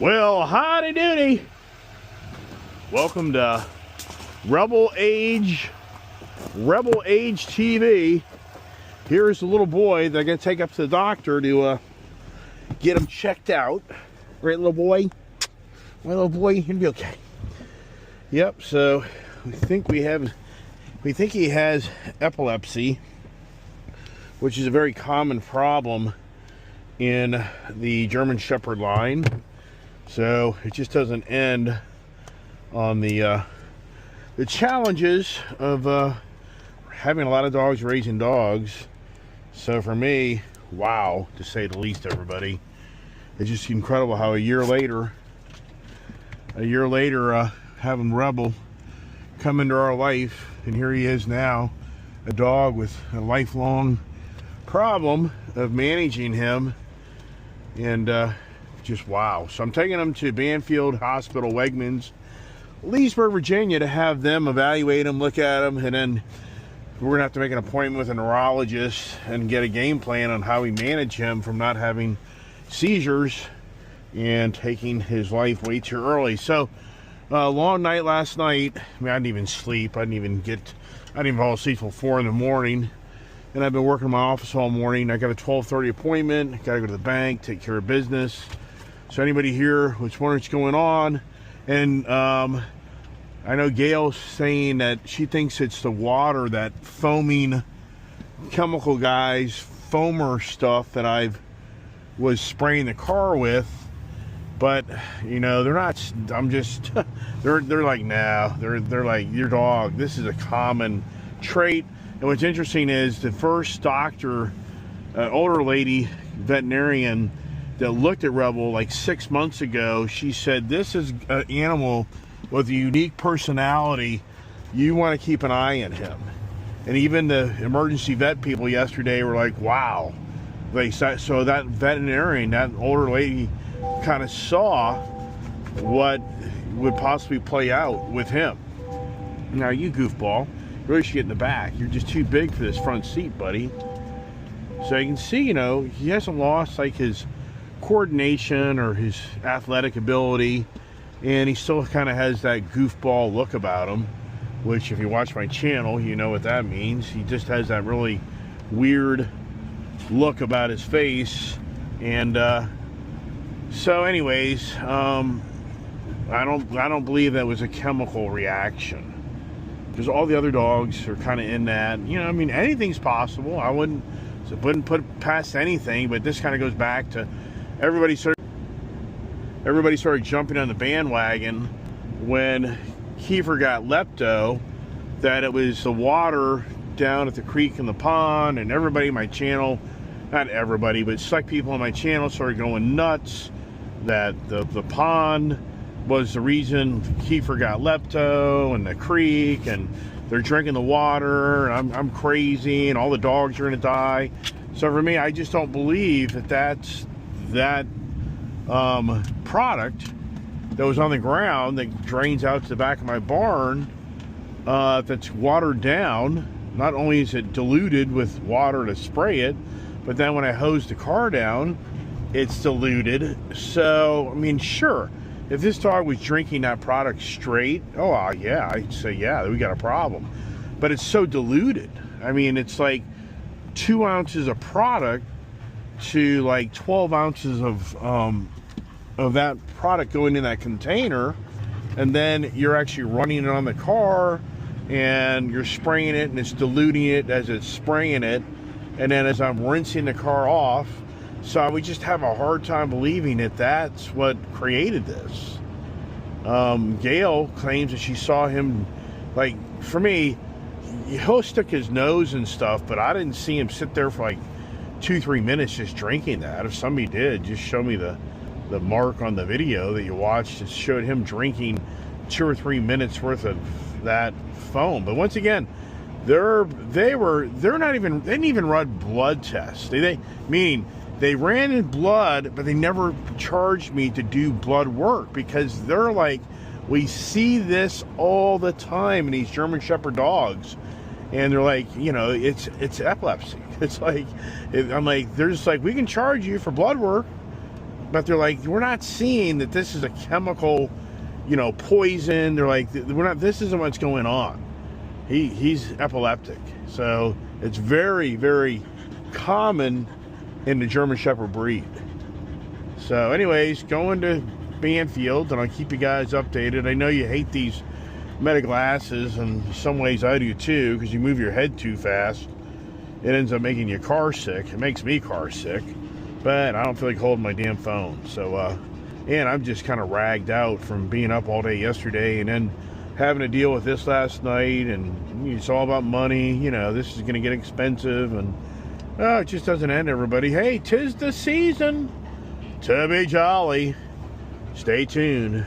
Well, howdy doody. Welcome to Rebel Age TV. Here's the little boy that I'm gonna take up to the doctor to get him checked out. Right, little boy? My little boy, you're gonna be okay. Yep, so we think he has epilepsy, which is a very common problem in the German Shepherd line. So it just doesn't end on the challenges of having a lot of dogs, raising dogs. So for me, wow, to say the least, everybody. It's just incredible how a year later, having Rebel come into our life, and here he is now, a dog with a lifelong problem of managing him, and just wow. So I'm taking him to Banfield Hospital, Wegmans, Leesburg, Virginia, to have them evaluate him, look at him, and then we're gonna have to make an appointment with a neurologist and get a game plan on how we manage him from not having seizures and taking his life way too early. So long night last night. I mean, I didn't even sleep. I didn't even fall asleep till 4 in the morning. And I've been working in my office all morning. I got a 12:30 appointment. Got to go to the bank, take care of business. So anybody here who's wondering what's going on, and I know Gail's saying that she thinks it's the water, that foaming chemical guys, foamer stuff that I was spraying the car with. But you know, they're not. I'm just. They're like, nah. They're like, your dog. This is a common trait. And what's interesting is the first doctor, older lady, veterinarian, that looked at Rebel like 6 months ago, she said, this is an animal with a unique personality. You want to keep an eye on him. And even the emergency vet people yesterday were like, wow. So that veterinarian, that older lady, kind of saw what would possibly play out with him. Now, you goofball, you really should get in the back. You're just too big for this front seat, buddy. So you can see, you know, he hasn't lost like his coordination or his athletic ability, and he still kind of has that goofball look about him, which if you watch my channel, you know what that means. He just has that really weird look about his face. And so anyways, I don't believe that was a chemical reaction, because all the other dogs are kind of in that, you know, I mean, anything's possible. I wouldn't put it past anything, but this kind of goes back to everybody started jumping on the bandwagon when Kiefer got lepto, that it was the water down at the creek and the pond, and everybody in my channel, not everybody, but select people on my channel started going nuts that the pond was the reason Kiefer got lepto, and the creek, and they're drinking the water, and I'm crazy, and all the dogs are gonna die. So for me, I just don't believe that that's that product that was on the ground that drains out to the back of my barn, that's watered down. Not only is it diluted with water to spray it, but then when I hose the car down, it's diluted. So I mean, sure, if this dog was drinking that product straight, oh yeah, I'd say, yeah, we got a problem. But it's so diluted. I mean, it's like 2 ounces of product to like 12 ounces of that product going in that container, and then you're actually running it on the car, and you're spraying it, and it's diluting it as it's spraying it, and then as I'm rinsing the car off. So I would just have a hard time believing that that's what created this. Gail claims that she saw him, like, for me, he'll stick his nose and stuff, but I didn't see him sit there for like 2-3 minutes just drinking that. If somebody did, just show me the mark on the video that you watched. It showed him drinking 2 or 3 minutes worth of that foam. But once again, they didn't even run blood tests. Meaning they ran in blood, but they never charged me to do blood work, because they're like, we see this all the time in these German Shepherd dogs, and they're like, you know, it's epilepsy. It's like, I'm like, they're just like, we can charge you for blood work, but they're like, we're not seeing that this is a chemical, poison. They're like, this isn't what's going on. He's epileptic. So it's very, very common in the German Shepherd breed. So anyways, going to Banfield, and I'll keep you guys updated. I know you hate these Meta glasses, and in some ways I do too, because you move your head too fast. It ends up making you car sick. It makes me car sick, but I don't feel like holding my damn phone. So, and I'm just kind of ragged out from being up all day yesterday, and then having to deal with this last night, and it's all about money. This is going to get expensive, and it just doesn't end, everybody. Hey, 'tis the season to be jolly. Stay tuned.